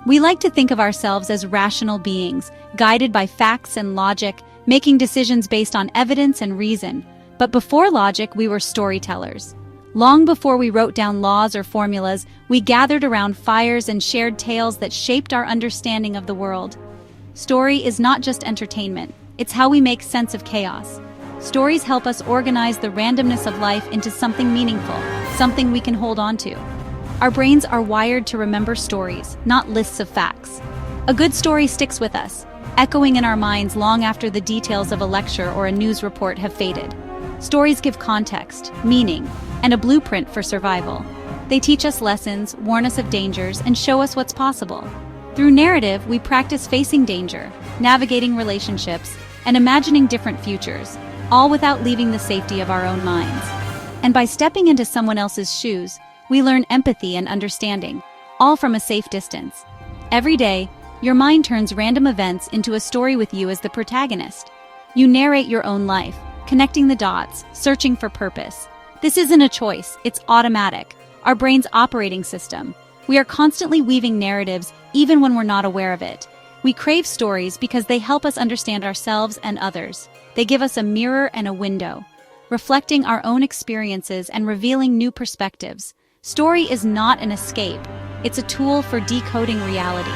We like to think of ourselves as rational beings, guided by facts and logic, making decisions based on evidence and reason. But before logic, we were storytellers. Long before we wrote down laws or formulas, we gathered around fires and shared tales that shaped our understanding of the world. Story is not just entertainment, it's how we make sense of chaos. Stories help us organize the randomness of life into something meaningful, something we can hold on to. Our brains are wired to remember stories, not lists of facts. A good story sticks with us, echoing in our minds long after the details of a lecture or a news report have faded. Stories give context, meaning, and a blueprint for survival. They teach us lessons, warn us of dangers, and show us what's possible. Through narrative, we practice facing danger, navigating relationships, and imagining different futures, all without leaving the safety of our own minds. And by stepping into someone else's shoes, we learn empathy and understanding, all from a safe distance. Every day, your mind turns random events into a story with you as the protagonist. You narrate your own life, connecting the dots, searching for purpose. This isn't a choice, it's automatic, our brain's operating system. We are constantly weaving narratives even when we're not aware of it. We crave stories because they help us understand ourselves and others. They give us a mirror and a window, reflecting our own experiences and revealing new perspectives. Story is not an escape, it's a tool for decoding reality.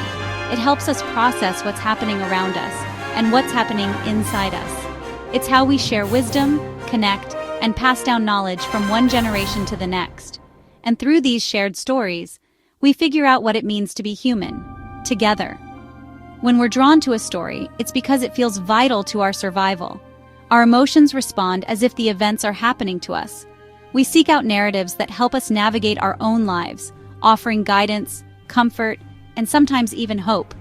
It helps us process what's happening around us and what's happening inside us. It's how we share wisdom, connect, and pass down knowledge from one generation to the next. And through these shared stories, we figure out what it means to be human, together. When we're drawn to a story, it's because it feels vital to our survival. Our emotions respond as if the events are happening to us. We seek out narratives that help us navigate our own lives, offering guidance, comfort, and sometimes even hope.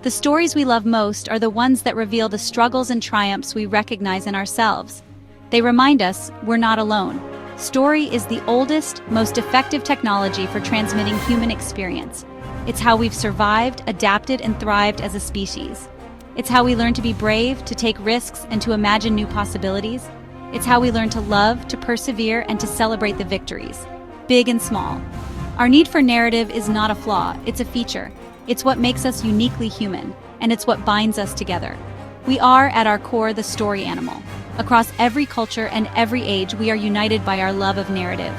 The stories we love most are the ones that reveal the struggles and triumphs we recognize in ourselves. They remind us we're not alone. Story is the oldest, most effective technology for transmitting human experience. It's how we've survived, adapted, and thrived as a species. It's how we learn to be brave, to take risks, and to imagine new possibilities. It's how we learn to love, to persevere, and to celebrate the victories, big and small. Our need for narrative is not a flaw, it's a feature. It's what makes us uniquely human, and it's what binds us together. We are, at our core, the story animal. Across every culture and every age, we are united by our love of narrative.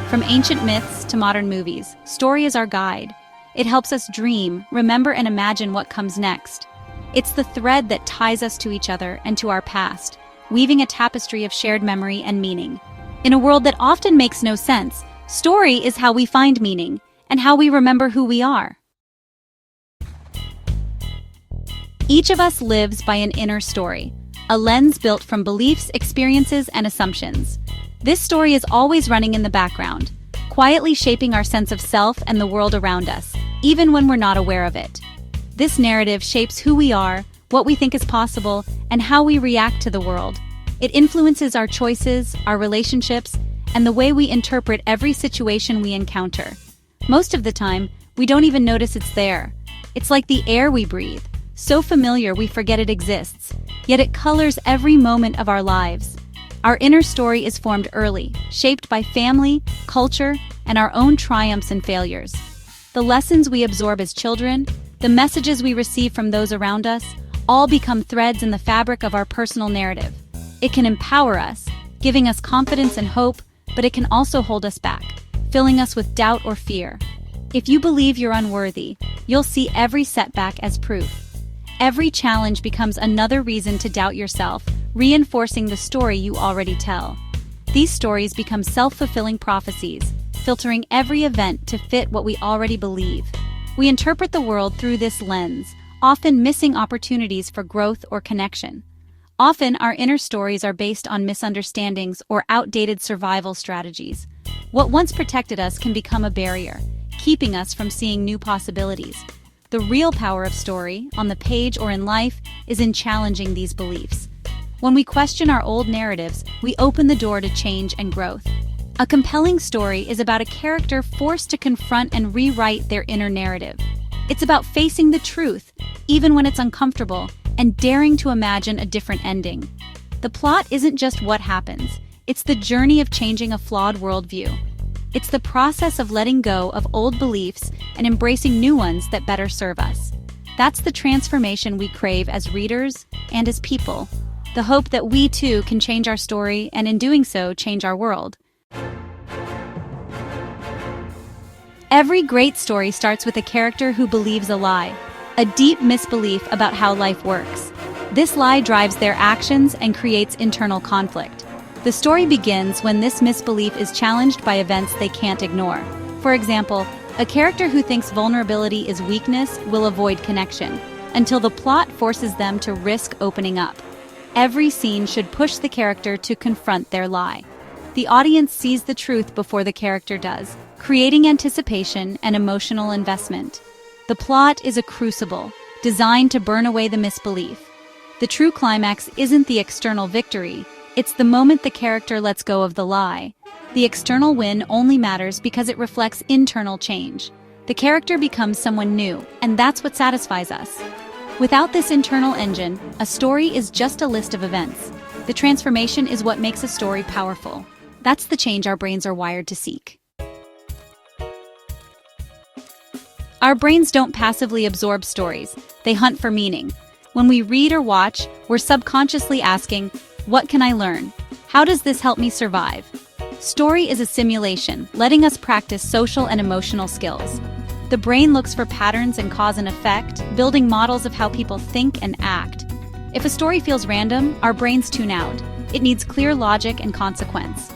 From ancient myths to modern movies, story is our guide. It helps us dream, remember, and imagine what comes next. It's the thread that ties us to each other and to our past, weaving a tapestry of shared memory and meaning. In a world that often makes no sense, story is how we find meaning and how we remember who we are. Each of us lives by an inner story, a lens built from beliefs, experiences, and assumptions. This story is always running in the background, quietly shaping our sense of self and the world around us, even when we're not aware of it. This narrative shapes who we are, what we think is possible, and how we react to the world. It influences our choices, our relationships, and the way we interpret every situation we encounter. Most of the time, we don't even notice it's there. It's like the air we breathe, so familiar we forget it exists, yet it colors every moment of our lives. Our inner story is formed early, shaped by family, culture, and our own triumphs and failures. The lessons we absorb as children, the messages we receive from those around us, all become threads in the fabric of our personal narrative. It can empower us, giving us confidence and hope, but it can also hold us back, filling us with doubt or fear. If you believe you're unworthy, you'll see every setback as proof. Every challenge becomes another reason to doubt yourself, reinforcing the story you already tell. These stories become self-fulfilling prophecies, filtering every event to fit what we already believe. We interpret the world through this lens, often missing opportunities for growth or connection. Often, our inner stories are based on misunderstandings or outdated survival strategies. What once protected us can become a barrier, keeping us from seeing new possibilities. The real power of story, on the page or in life, is in challenging these beliefs. When we question our old narratives, we open the door to change and growth. A compelling story is about a character forced to confront and rewrite their inner narrative. It's about facing the truth, even when it's uncomfortable, and daring to imagine a different ending. The plot isn't just what happens, it's the journey of changing a flawed worldview. It's the process of letting go of old beliefs and embracing new ones that better serve us. That's the transformation we crave as readers and as people. The hope that we too can change our story and in doing so change our world. Every great story starts with a character who believes a lie, a deep misbelief about how life works. This lie drives their actions and creates internal conflict. The story begins when this misbelief is challenged by events they can't ignore. For example, a character who thinks vulnerability is weakness will avoid connection, until the plot forces them to risk opening up. Every scene should push the character to confront their lie. The audience sees the truth before the character does, creating anticipation and emotional investment. The plot is a crucible, designed to burn away the misbelief. The true climax isn't the external victory, it's the moment the character lets go of the lie. The external win only matters because it reflects internal change. The character becomes someone new, and that's what satisfies us. Without this internal engine, a story is just a list of events. The transformation is what makes a story powerful. That's the change our brains are wired to seek. Our brains don't passively absorb stories, they hunt for meaning. When we read or watch, we're subconsciously asking, what can I learn? How does this help me survive? Story is a simulation, letting us practice social and emotional skills. The brain looks for patterns and cause and effect, building models of how people think and act. If a story feels random, our brains tune out. It needs clear logic and consequence.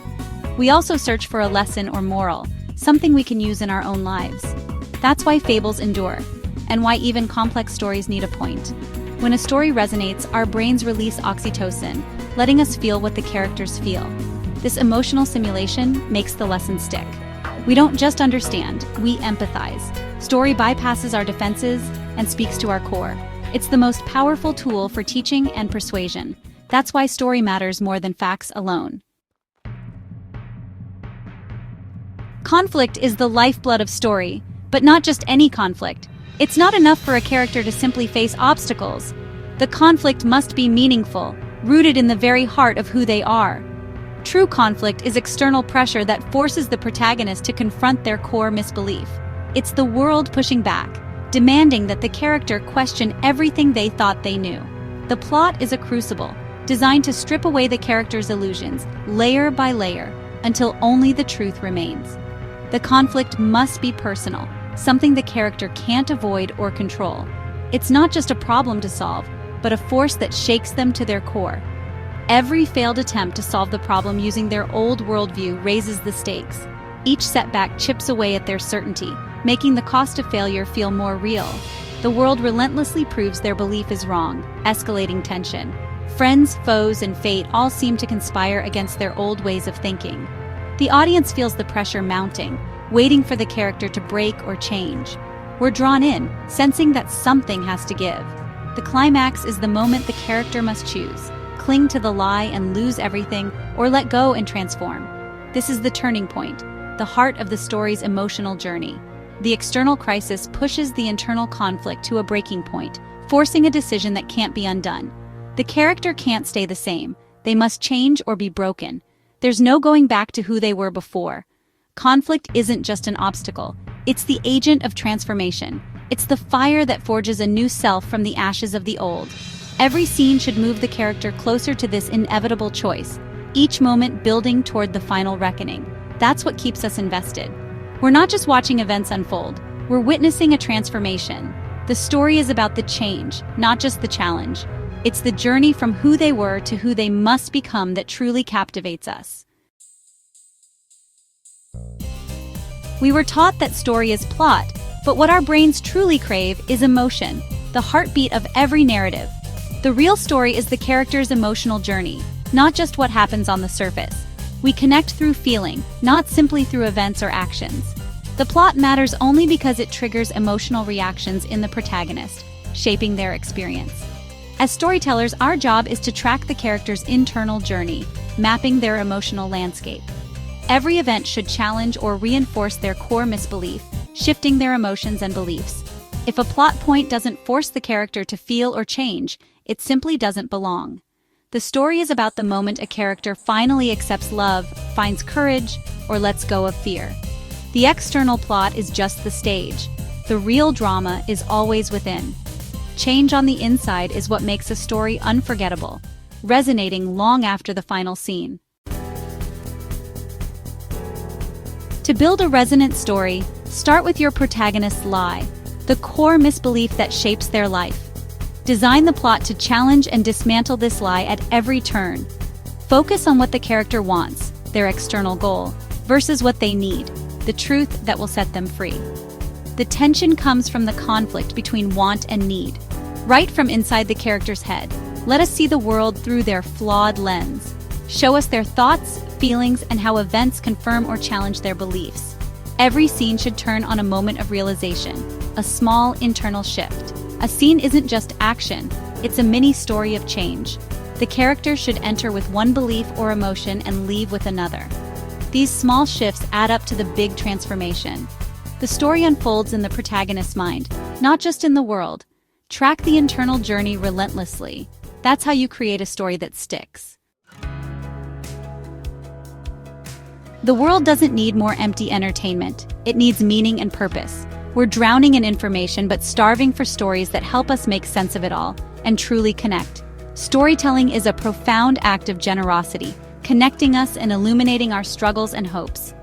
We also search for a lesson or moral, something we can use in our own lives. That's why fables endure, and why even complex stories need a point. When a story resonates, our brains release oxytocin, letting us feel what the characters feel. This emotional simulation makes the lesson stick. We don't just understand, we empathize. Story bypasses our defenses and speaks to our core. It's the most powerful tool for teaching and persuasion. That's why story matters more than facts alone. Conflict is the lifeblood of story, but not just any conflict. It's not enough for a character to simply face obstacles. The conflict must be meaningful, rooted in the very heart of who they are. True conflict is external pressure that forces the protagonist to confront their core misbelief. It's the world pushing back, demanding that the character question everything they thought they knew. The plot is a crucible, designed to strip away the character's illusions, layer by layer, until only the truth remains. The conflict must be personal, something the character can't avoid or control. It's not just a problem to solve, but a force that shakes them to their core. Every failed attempt to solve the problem using their old worldview raises the stakes. Each setback chips away at their certainty, making the cost of failure feel more real. The world relentlessly proves their belief is wrong, escalating tension. Friends, foes, and fate all seem to conspire against their old ways of thinking. The audience feels the pressure mounting, waiting for the character to break or change. We're drawn in, sensing that something has to give. The climax is the moment the character must choose: cling to the lie and lose everything, or let go and transform. This is the turning point, the heart of the story's emotional journey. The external crisis pushes the internal conflict to a breaking point, forcing a decision that can't be undone. The character can't stay the same. They must change or be broken. There's no going back to who they were before. Conflict isn't just an obstacle. It's the agent of transformation. It's the fire that forges a new self from the ashes of the old. Every scene should move the character closer to this inevitable choice, each moment building toward the final reckoning. That's what keeps us invested. We're not just watching events unfold, we're witnessing a transformation. The story is about the change, not just the challenge. It's the journey from who they were to who they must become that truly captivates us. We were taught that story is plot, but what our brains truly crave is emotion, the heartbeat of every narrative. The real story is the character's emotional journey, not just what happens on the surface. We connect through feeling, not simply through events or actions. The plot matters only because it triggers emotional reactions in the protagonist, shaping their experience. As storytellers, our job is to track the character's internal journey, mapping their emotional landscape. Every event should challenge or reinforce their core misbelief, shifting their emotions and beliefs. If a plot point doesn't force the character to feel or change, it simply doesn't belong. The story is about the moment a character finally accepts love, finds courage, or lets go of fear. The external plot is just the stage. The real drama is always within. Change on the inside is what makes a story unforgettable, resonating long after the final scene. To build a resonant story, start with your protagonist's lie, the core misbelief that shapes their life. Design the plot to challenge and dismantle this lie at every turn. Focus on what the character wants, their external goal, versus what they need, the truth that will set them free. The tension comes from the conflict between want and need. Right from inside the character's head, let us see the world through their flawed lens. Show us their thoughts, feelings, and how events confirm or challenge their beliefs. Every scene should turn on a moment of realization, a small internal shift. A scene isn't just action, it's a mini story of change. The character should enter with one belief or emotion and leave with another. These small shifts add up to the big transformation. The story unfolds in the protagonist's mind, not just in the world. Track the internal journey relentlessly. That's how you create a story that sticks. The world doesn't need more empty entertainment. It needs meaning and purpose. We're drowning in information but starving for stories that help us make sense of it all and truly connect. Storytelling is a profound act of generosity, connecting us and illuminating our struggles and hopes.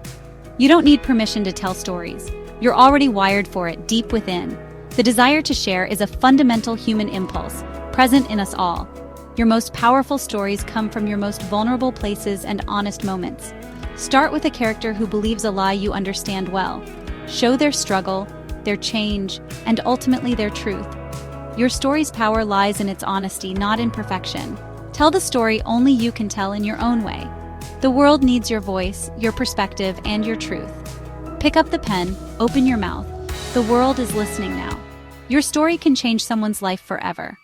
You don't need permission to tell stories. You're already wired for it deep within. The desire to share is a fundamental human impulse, present in us all. Your most powerful stories come from your most vulnerable places and honest moments. Start with a character who believes a lie you understand well. Show their struggle, their change, and ultimately their truth. Your story's power lies in its honesty, not in perfection. Tell the story only you can tell in your own way. The world needs your voice, your perspective, and your truth. Pick up the pen, open your mouth. The world is listening now. Your story can change someone's life forever.